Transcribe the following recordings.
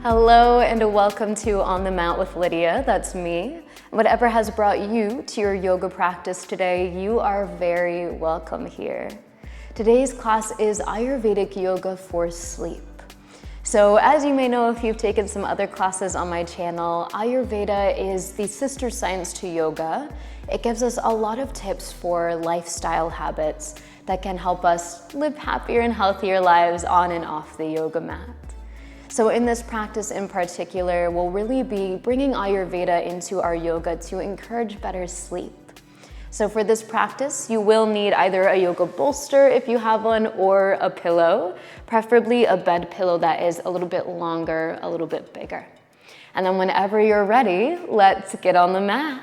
Hello and welcome to On the Mat with Lydia, that's me. Whatever has brought you to your yoga practice today, you are very welcome here. Today's class is Ayurvedic yoga for sleep. So as you may know if you've taken some other classes on my channel, Ayurveda is the sister science to yoga. It gives us a lot of tips for lifestyle habits that can help us live happier and healthier lives on and off the yoga mat. So in this practice in particular, we'll really be bringing Ayurveda into our yoga to encourage better sleep. So for this practice, you will need either a yoga bolster if you have one or a pillow, preferably a bed pillow that is a little bit longer, a little bit bigger. And then whenever you're ready, let's get on the mat.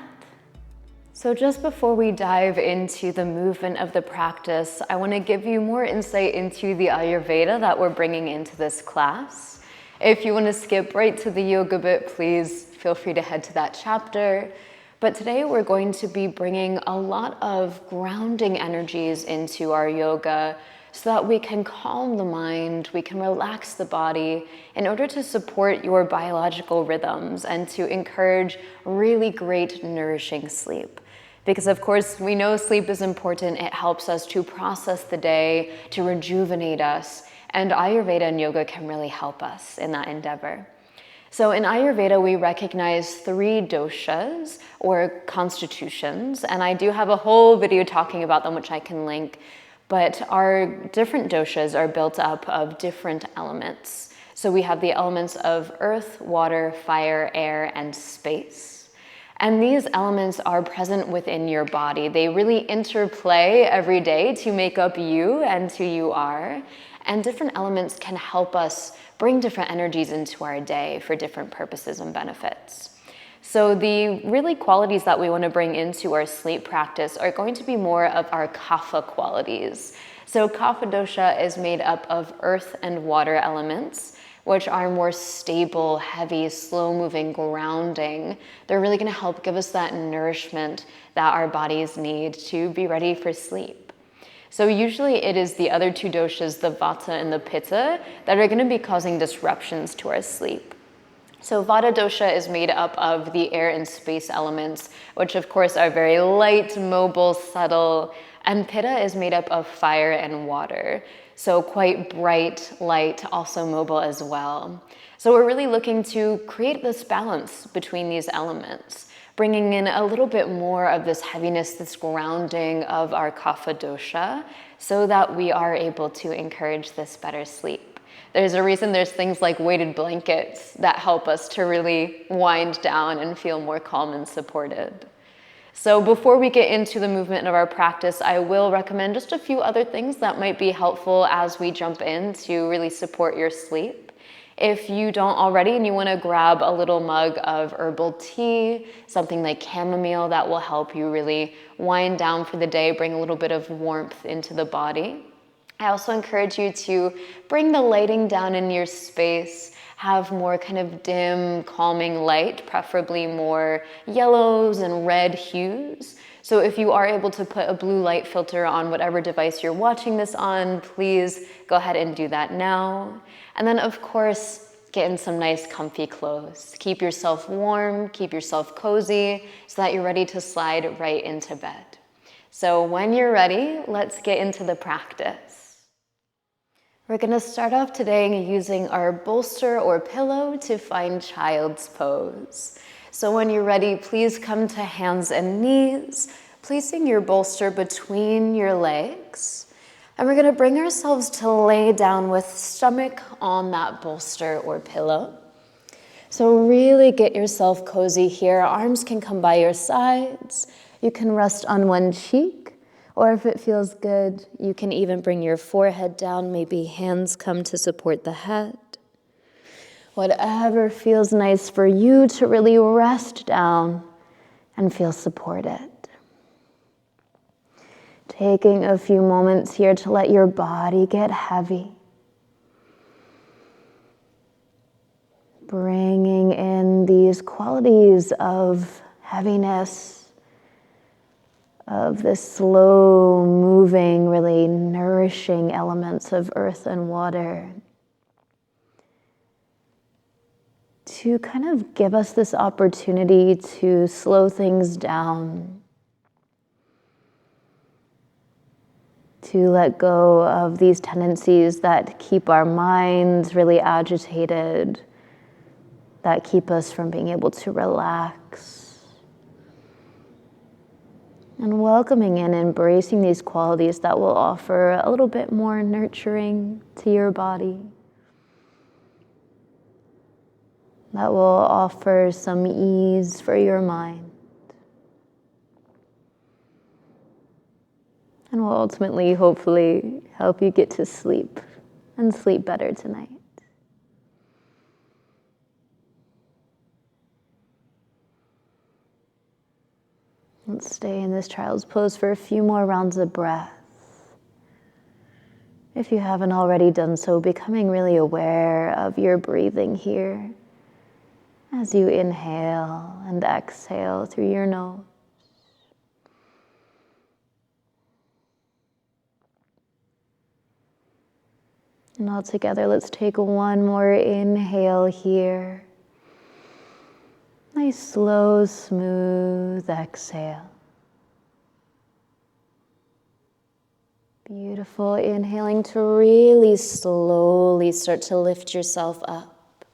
So just before we dive into the movement of the practice, I want to give you more insight into the Ayurveda that we're bringing into this class. If you want to skip right to the yoga bit, please feel free to head to that chapter. But today we're going to be bringing a lot of grounding energies into our yoga so that we can calm the mind, we can relax the body in order to support your biological rhythms and to encourage really great nourishing sleep. Because of course we know sleep is important. It helps us to process the day, to rejuvenate us. And Ayurveda and yoga can really help us in that endeavor. So in Ayurveda, we recognize 3 doshas or constitutions, and I do have a whole video talking about them, which I can link, but our different doshas are built up of different elements. So we have the elements of earth, water, fire, air, and space. And these elements are present within your body. They really interplay every day to make up you and who you are. And different elements can help us bring different energies into our day for different purposes and benefits. So the really qualities that we want to bring into our sleep practice are going to be more of our kapha qualities. So kapha dosha is made up of earth and water elements, which are more stable, heavy, slow-moving, grounding. They're really going to help give us that nourishment that our bodies need to be ready for sleep. So usually it is the other 2 doshas, the vata and the pitta, that are going to be causing disruptions to our sleep. So vata dosha is made up of the air and space elements, which of course are very light, mobile, subtle, and pitta is made up of fire and water. So quite bright, light, also mobile as well. So we're really looking to create this balance between these elements, bringing in a little bit more of this heaviness, this grounding of our kapha dosha, so that we are able to encourage this better sleep. There's a reason there's things like weighted blankets that help us to really wind down and feel more calm and supported. So before we get into the movement of our practice, I will recommend just a few other things that might be helpful as we jump in to really support your sleep. If you don't already and you want to grab a little mug of herbal tea, something like chamomile that will help you really wind down for the day, bring a little bit of warmth into the body. I also encourage you to bring the lighting down in your space, have more kind of dim, calming light, preferably more yellows and red hues. So if you are able to put a blue light filter on whatever device you're watching this on, please go ahead and do that now. And then of course, get in some nice comfy clothes. Keep yourself warm, keep yourself cozy so that you're ready to slide right into bed. So when you're ready, let's get into the practice. We're going to start off today using our bolster or pillow to find child's pose. So when you're ready, please come to hands and knees, placing your bolster between your legs. And we're going to bring ourselves to lay down with stomach on that bolster or pillow. So really get yourself cozy here. Arms can come by your sides. You can rest on one cheek, or if it feels good, you can even bring your forehead down. Maybe hands come to support the head. Whatever feels nice for you to really rest down and feel supported. Taking a few moments here to let your body get heavy. Bringing in these qualities of heaviness, of the slow moving, really nourishing elements of earth and water. to kind of give us this opportunity to slow things down, to let go of these tendencies that keep our minds really agitated, that keep us from being able to relax. And welcoming and embracing these qualities that will offer a little bit more nurturing to your body, that will offer some ease for your mind, and will ultimately, hopefully, help you get to sleep and sleep better tonight. Let's stay in this child's pose for a few more rounds of breath. If you haven't already done so, becoming really aware of your breathing here as you inhale and exhale through your nose. And all together, let's take one more inhale here. Nice, slow, smooth exhale. Beautiful. Inhaling to really slowly start to lift yourself up.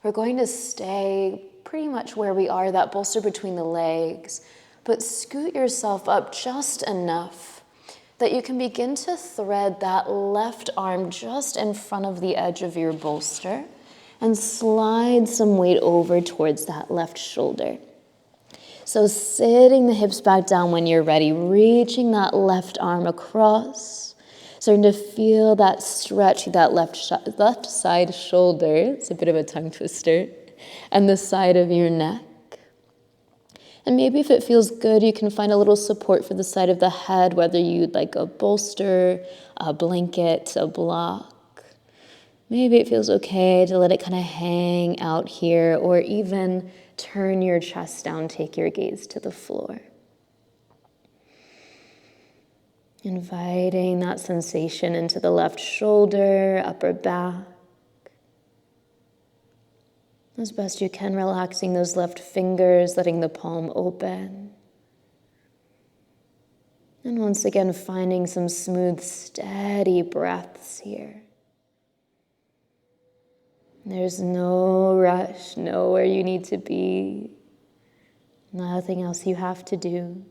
We're going to stay pretty much where we are, that bolster between the legs, but scoot yourself up just enough that you can begin to thread that left arm just in front of the edge of your bolster and slide some weight over towards that left shoulder. So sitting the hips back down when you're ready, reaching that left arm across, starting to feel that stretch, that left side shoulder. It's a bit of a tongue twister. And the side of your neck. And maybe if it feels good, you can find a little support for the side of the head, whether you'd like a bolster, a blanket, a block. Maybe it feels okay to let it kind of hang out here, or even turn your chest down, take your gaze to the floor. Inviting that sensation into the left shoulder, upper back. As best you can, relaxing those left fingers, letting the palm open. And once again, finding some smooth, steady breaths here. There's no rush, nowhere you need to be, nothing else you have to do.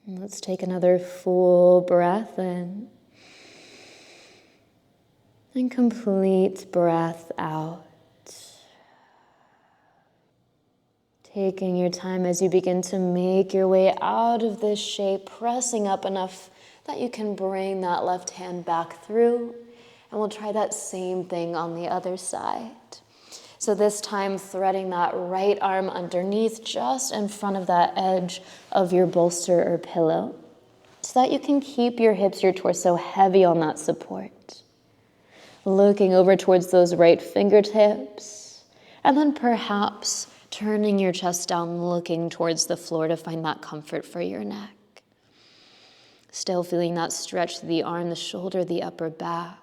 And let's take another full breath in. And complete breath out. Taking your time as you begin to make your way out of this shape, pressing up enough that you can bring that left hand back through. And we'll try that same thing on the other side. So this time, threading that right arm underneath, just in front of that edge of your bolster or pillow, so that you can keep your hips, your torso heavy on that support. Looking over towards those right fingertips, and then perhaps turning your chest down, looking towards the floor to find that comfort for your neck. Still feeling that stretch through the arm, the shoulder, the upper back.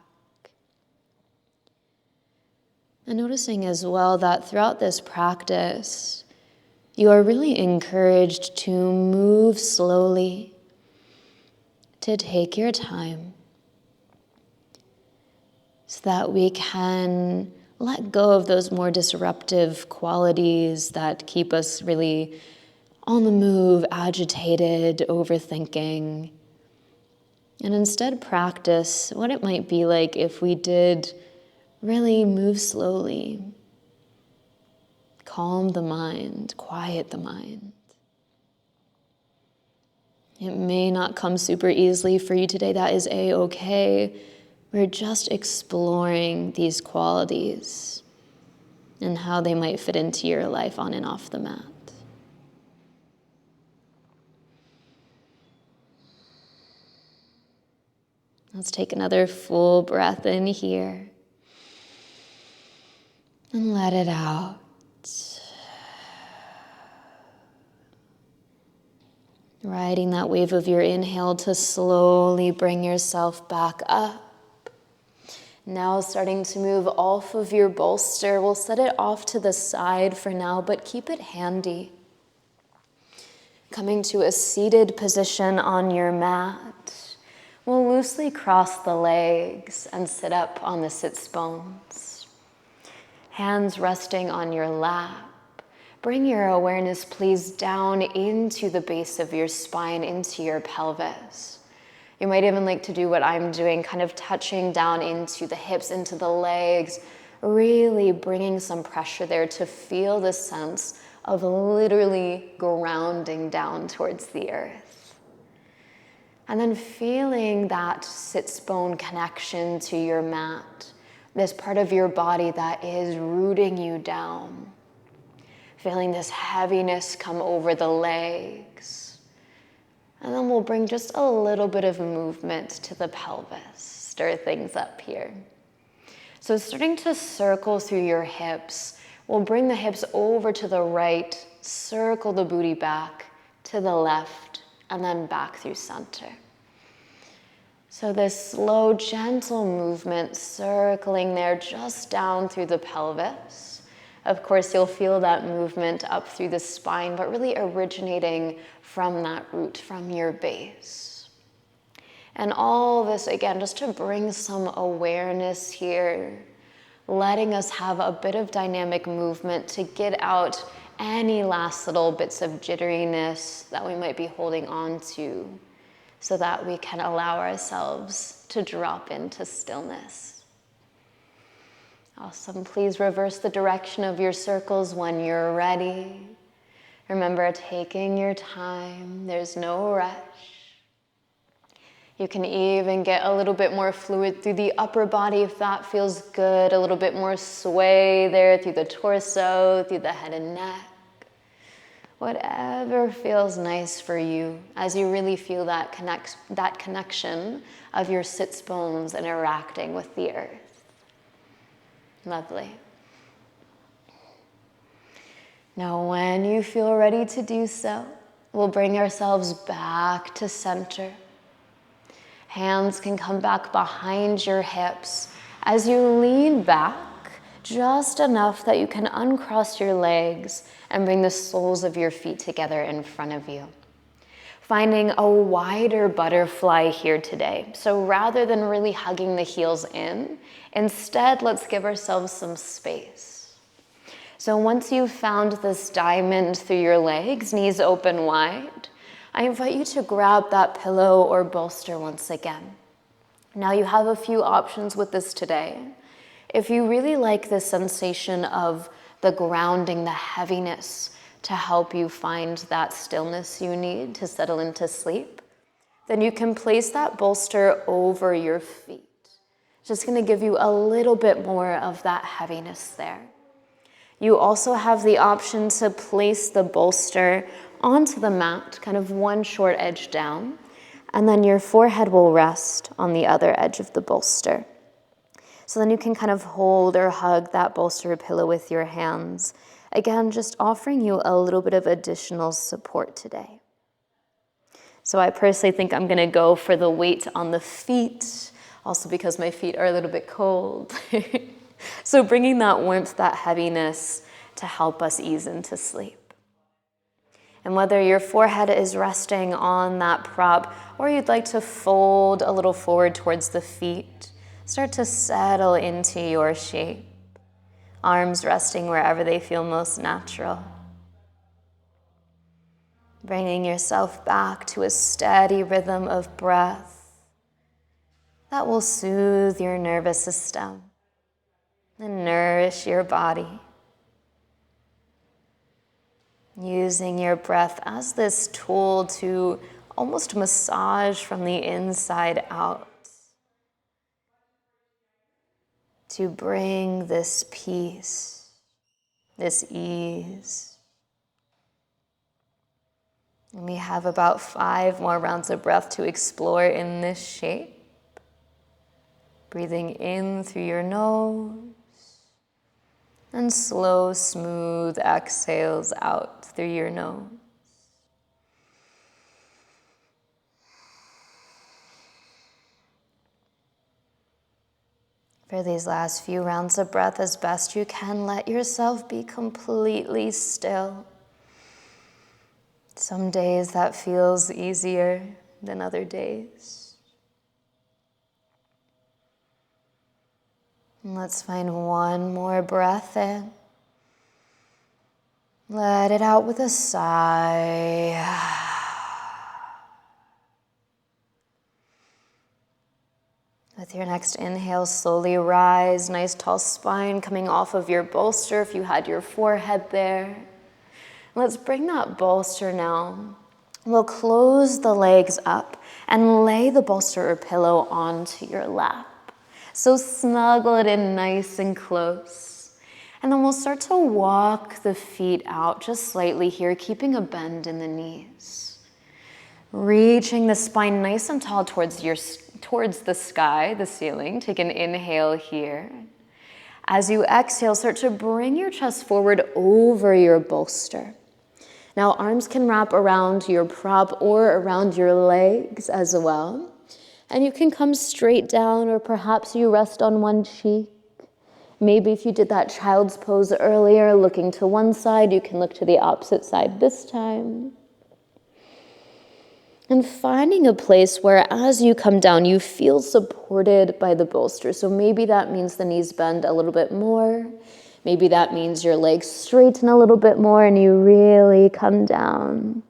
And noticing as well that throughout this practice, you are really encouraged to move slowly, to take your time, so that we can let go of those more disruptive qualities that keep us really on the move, agitated, overthinking. And instead practice what it might be like if we did really move slowly, calm the mind, quiet the mind. It may not come super easily for you today. That is a-okay. We're just exploring these qualities and how they might fit into your life on and off the mat. Let's take another full breath in here and let it out. Riding that wave of your inhale to slowly bring yourself back up. Now starting to move off of your bolster. We'll set it off to the side for now, but keep it handy. Coming to a seated position on your mat. We'll loosely cross the legs and sit up on the sits bones. Hands resting on your lap. Bring your awareness, please, down into the base of your spine, into your pelvis. You might even like to do what I'm doing, kind of touching down into the hips, into the legs, really bringing some pressure there to feel the sense of literally grounding down towards the earth. And then feeling that sits bone connection to your mat, this part of your body that is rooting you down. Feeling this heaviness come over the legs. And then we'll bring just a little bit of movement to the pelvis. Stir things up here. So starting to circle through your hips, we'll bring the hips over to the right, circle the booty back to the left, and then back through center. So this slow, gentle movement circling there just down through the pelvis. Of course, you'll feel that movement up through the spine, but really originating from that root, from your base. And all this, again, just to bring some awareness here, letting us have a bit of dynamic movement to get out any last little bits of jitteriness that we might be holding on to, so that we can allow ourselves to drop into stillness. Awesome. Please reverse the direction of your circles when you're ready. Remember, taking your time. There's no rush. You can even get a little bit more fluid through the upper body if that feels good. A little bit more sway there through the torso, through the head and neck. Whatever feels nice for you as you really feel that connection of your sits bones interacting with the earth. Lovely. Now, when you feel ready to do so, we'll bring ourselves back to center. Hands can come back behind your hips as you lean back just enough that you can uncross your legs and bring the soles of your feet together in front of you. Finding a wider butterfly here today. So rather than really hugging the heels in, instead, let's give ourselves some space. So once you've found this diamond through your legs, knees open wide, I invite you to grab that pillow or bolster once again. Now you have a few options with this today. If you really like the sensation of the grounding, the heaviness, to help you find that stillness you need to settle into sleep, then you can place that bolster over your feet. Just going to give you a little bit more of that heaviness there. You also have the option to place the bolster onto the mat, kind of one short edge down, and then your forehead will rest on the other edge of the bolster. So then you can kind of hold or hug that bolster or pillow with your hands. Again, just offering you a little bit of additional support today. So I personally think I'm going to go for the weight on the feet, also because my feet are a little bit cold. So bringing that warmth, that heaviness to help us ease into sleep. And whether your forehead is resting on that prop or you'd like to fold a little forward towards the feet, start to settle into your shape. Arms resting wherever they feel most natural. Bringing yourself back to a steady rhythm of breath that will soothe your nervous system and nourish your body. Using your breath as this tool to almost massage from the inside out, to bring this peace, this ease. And we have about 5 more rounds of breath to explore in this shape. Breathing in through your nose and slow, smooth exhales out through your nose. For these last few rounds of breath, as best you can, let yourself be completely still. Some days that feels easier than other days. And let's find one more breath in. Let it out with a sigh. With your next inhale, slowly rise, nice tall spine coming off of your bolster if you had your forehead there. Let's bring that bolster now. We'll close the legs up and lay the bolster or pillow onto your lap. So snuggle it in nice and close. And then we'll start to walk the feet out just slightly here, keeping a bend in the knees. Reaching the spine nice and tall towards the sky, the ceiling. Take an inhale here. As you exhale, start to bring your chest forward over your bolster. Now, arms can wrap around your prop or around your legs as well. And you can come straight down, or perhaps you rest on one cheek. Maybe if you did that child's pose earlier, looking to one side, you can look to the opposite side this time. And finding a place where as you come down, you feel supported by the bolster. So maybe that means the knees bend a little bit more. Maybe that means your legs straighten a little bit more and you really come down.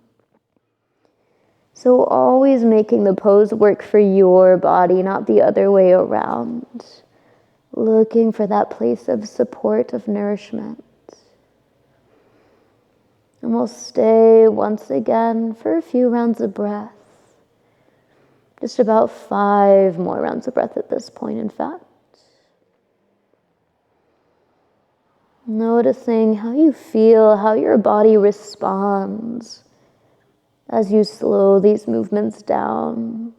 So always making the pose work for your body, not the other way around. Looking for that place of support, of nourishment. And we'll stay once again for a few rounds of breath. Just about 5 more rounds of breath at this point, in fact. Noticing how you feel, how your body responds as you slow these movements down.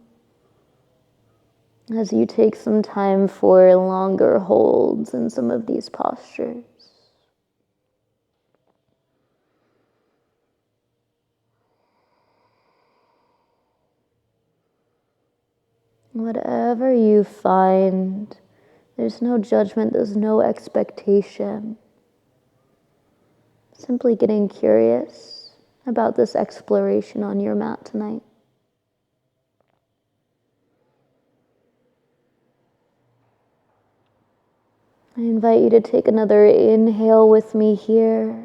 As you take some time for longer holds in some of these postures. Whatever you find, there's no judgment, there's no expectation. Simply getting curious about this exploration on your mat tonight. I invite you to take another inhale with me here.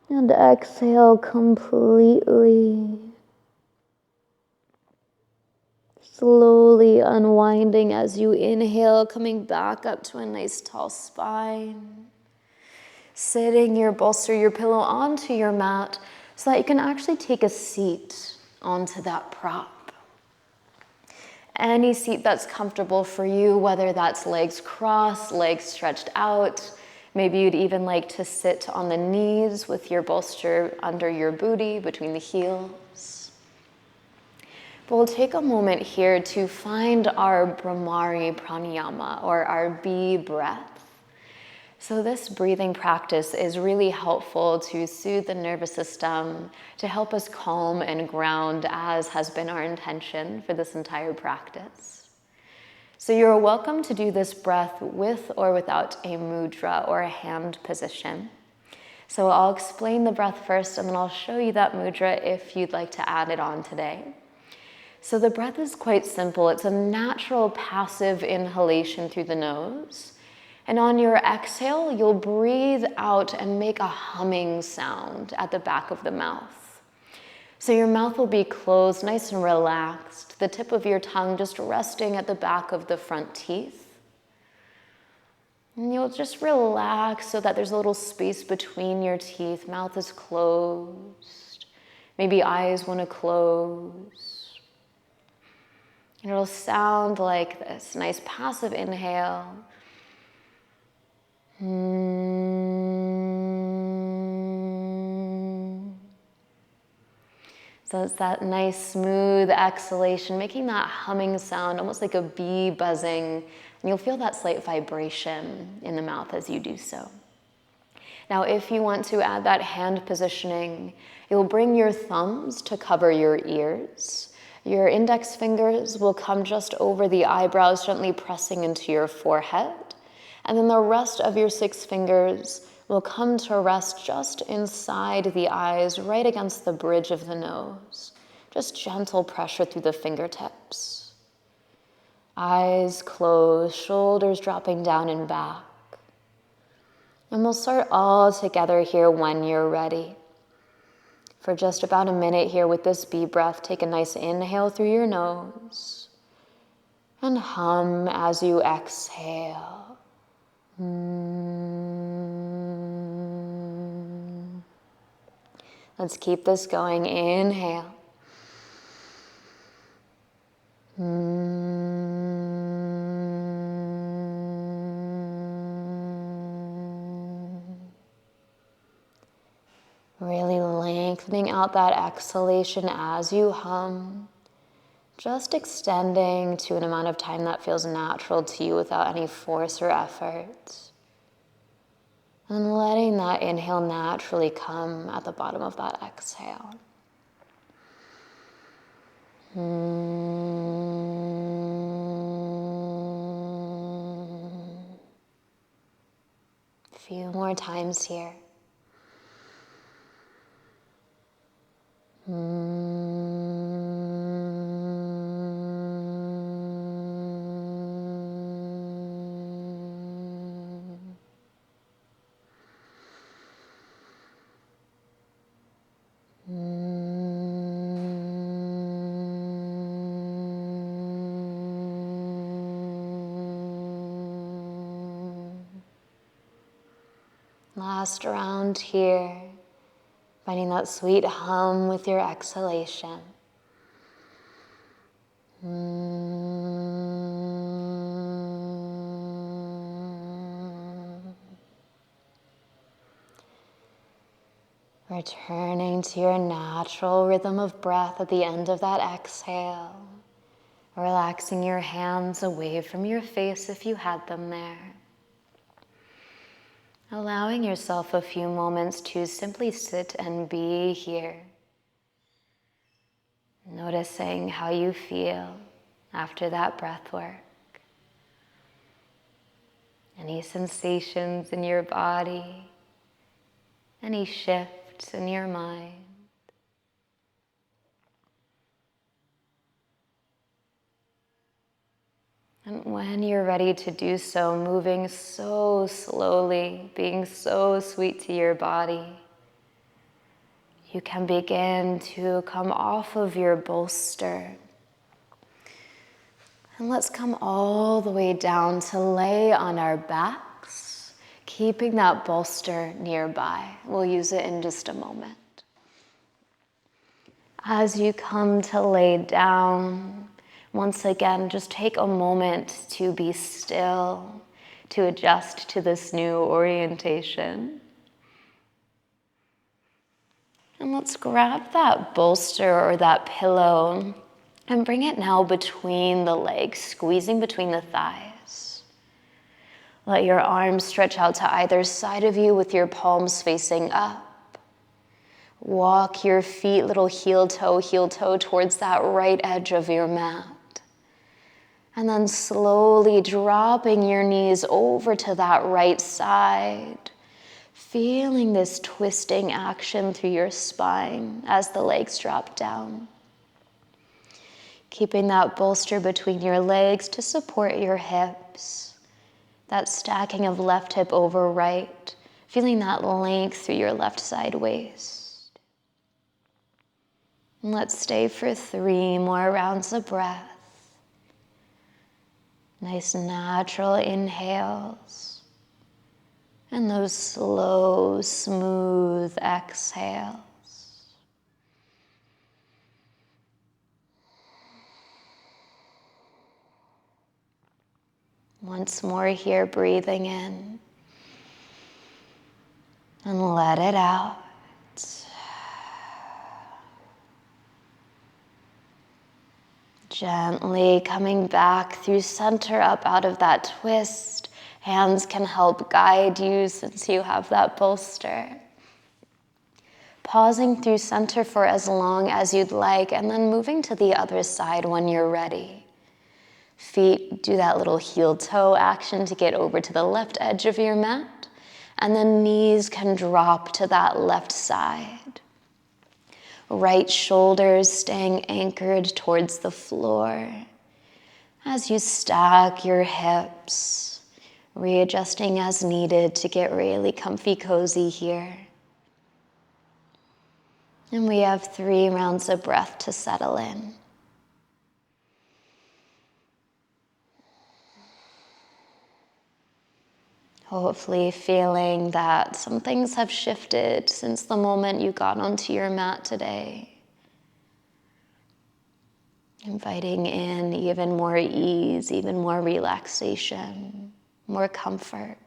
And exhale completely. Slowly unwinding as you inhale, coming back up to a nice tall spine. Sitting your bolster, your pillow onto your mat so that you can actually take a seat onto that prop. Any seat that's comfortable for you, whether that's legs crossed, legs stretched out. Maybe you'd even like to sit on the knees with your bolster under your booty, between the heels. But we'll take a moment here to find our Brahmari pranayama, or our bee breath. So this breathing practice is really helpful to soothe the nervous system, to help us calm and ground, as has been our intention for this entire practice. So you're welcome to do this breath with or without a mudra or a hand position. So I'll explain the breath first, and then I'll show you that mudra if you'd like to add it on today. So the breath is quite simple. It's a natural passive inhalation through the nose. And on your exhale, you'll breathe out and make a humming sound at the back of the mouth. So your mouth will be closed, nice and relaxed. The tip of your tongue just resting at the back of the front teeth. And you'll just relax so that there's a little space between your teeth. Mouth is closed. Maybe eyes want to close. And it'll sound like this. Nice passive inhale. So it's that nice smooth exhalation, making that humming sound, almost like a bee buzzing. And you'll feel that slight vibration in the mouth as you do so. Now, if you want to add that hand positioning, you'll bring your thumbs to cover your ears. Your index fingers will come just over the eyebrows, gently pressing into your forehead. And then the rest of your 6 fingers will come to rest just inside the eyes, right against the bridge of the nose. Just gentle pressure through the fingertips. Eyes closed, shoulders dropping down and back. And we'll start all together here when you're ready. For just about a minute here with this bee breath, take a nice inhale through your nose and hum as you exhale. Let's keep this going. Inhale. Really lengthening out that exhalation as you hum. Just extending to an amount of time that feels natural to you without any force or effort. And letting that inhale naturally come at the bottom of that exhale. A few more times here. Last round here, finding that sweet hum with your exhalation. Returning to your natural rhythm of breath at the end of that exhale. Relaxing your hands away from your face if you had them there. Allowing yourself a few moments to simply sit and be here. Noticing how you feel after that breath work. Any sensations in your body, any shifts in your mind. And when you're ready to do so, moving so slowly, being so sweet to your body, you can begin to come off of your bolster. And let's come all the way down to lay on our backs, keeping that bolster nearby. We'll use it in just a moment. As you come to lay down, once again, just take a moment to be still, to adjust to this new orientation. And let's grab that bolster or that pillow and bring it now between the legs, squeezing between the thighs. Let your arms stretch out to either side of you with your palms facing up. Walk your feet, little heel toe towards that right edge of your mat. And then slowly dropping your knees over to that right side. Feeling this twisting action through your spine as the legs drop down. Keeping that bolster between your legs to support your hips. That stacking of left hip over right. Feeling that length through your left side waist. And let's stay for 3 more rounds of breath. Nice natural inhales. And those slow, smooth exhales. Once more here, breathing in. And let it out. Gently coming back through center up out of that twist. Hands can help guide you since you have that bolster. pausing through center for as long as you'd like, and then moving to the other side when you're ready. Feet do that little heel-toe action to get over to the left edge of your mat, and then knees can drop to that left side. Right shoulders staying anchored towards the floor as you stack your hips, readjusting as needed to get really comfy, cozy here. And we have 3 rounds of breath to settle in. Hopefully feeling that some things have shifted since the moment you got onto your mat today. Inviting in even more ease, even more relaxation, more comfort.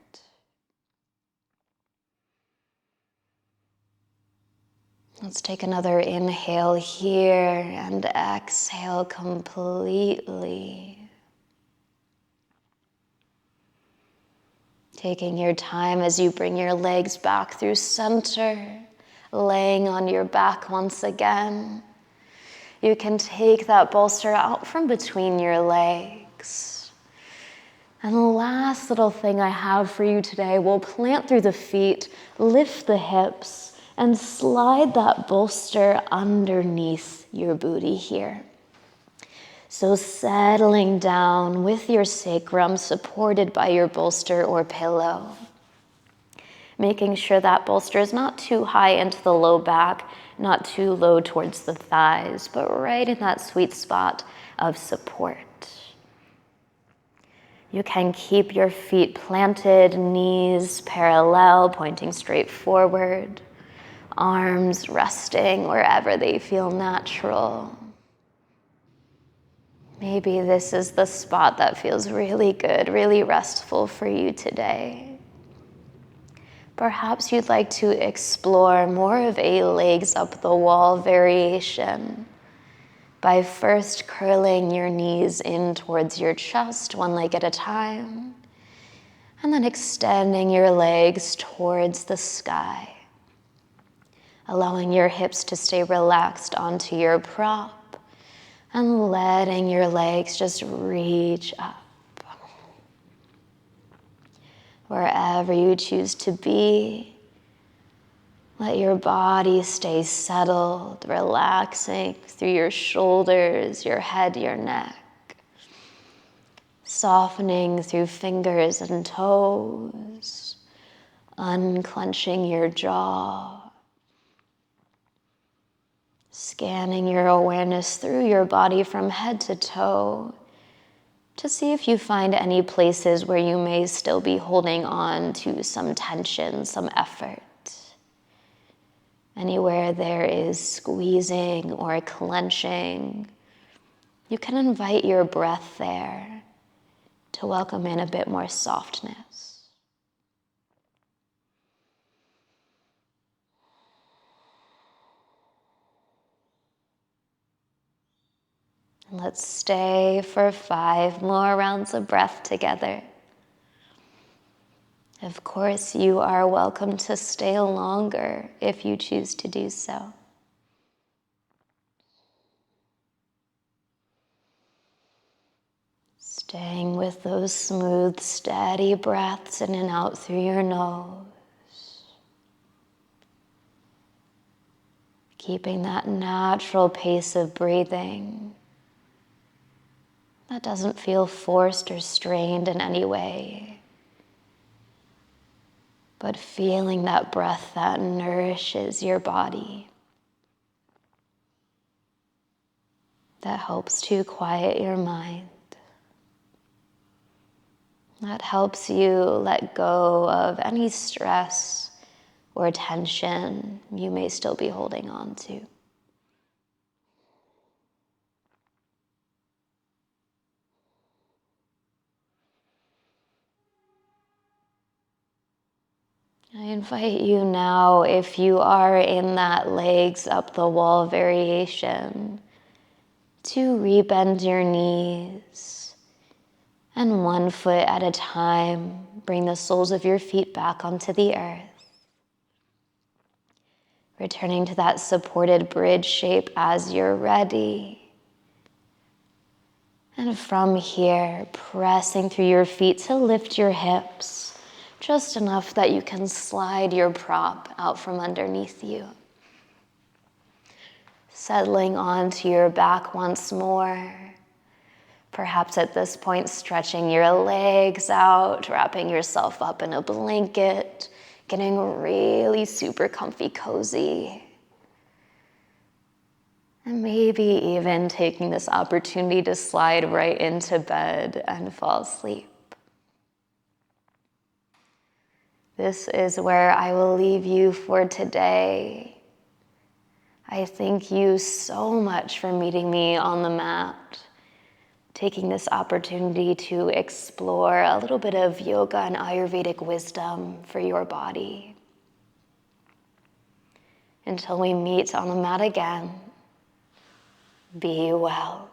Let's take another inhale here and exhale completely. Taking your time as you bring your legs back through center, laying on your back once again. You can take that bolster out from between your legs. And the last little thing I have for you today, we'll plant through the feet, lift the hips, and slide that bolster underneath your booty here. So settling down with your sacrum supported by your bolster or pillow. Making sure that bolster is not too high into the low back, not too low towards the thighs, but right in that sweet spot of support. You can keep your feet planted, knees parallel, pointing straight forward, arms resting wherever they feel natural. Maybe this is the spot that feels really good, really restful for you today. Perhaps you'd like to explore more of a legs up the wall variation by first curling your knees in towards your chest, one leg at a time, and then extending your legs towards the sky, allowing your hips to stay relaxed onto your prop, and letting your legs just reach up. Wherever you choose to be, let your body stay settled, relaxing through your shoulders, your head, your neck. Softening through fingers and toes, unclenching your jaw. Scanning your awareness through your body from head to toe to see if you find any places where you may still be holding on to some tension, some effort. Anywhere there is squeezing or clenching, you can invite your breath there to welcome in a bit more softness. Let's stay for 5 more rounds of breath together. Of course, you are welcome to stay longer if you choose to do so. Staying with those smooth, steady breaths in and out through your nose. Keeping that natural pace of breathing that doesn't feel forced or strained in any way, but feeling that breath that nourishes your body, that helps to quiet your mind, that helps you let go of any stress or tension you may still be holding on to. I invite you now, if you are in that legs up the wall variation, to rebend your knees and 1 foot at a time, bring the soles of your feet back onto the earth. Returning to that supported bridge shape as you're ready. And from here, pressing through your feet to lift your hips, just enough that you can slide your prop out from underneath you. Settling onto your back once more. Perhaps at this point, stretching your legs out, wrapping yourself up in a blanket, getting really super comfy, cozy. And maybe even taking this opportunity to slide right into bed and fall asleep. This is where I will leave you for today. I thank you so much for meeting me on the mat, taking this opportunity to explore a little bit of yoga and Ayurvedic wisdom for your body. Until we meet on the mat again, be well.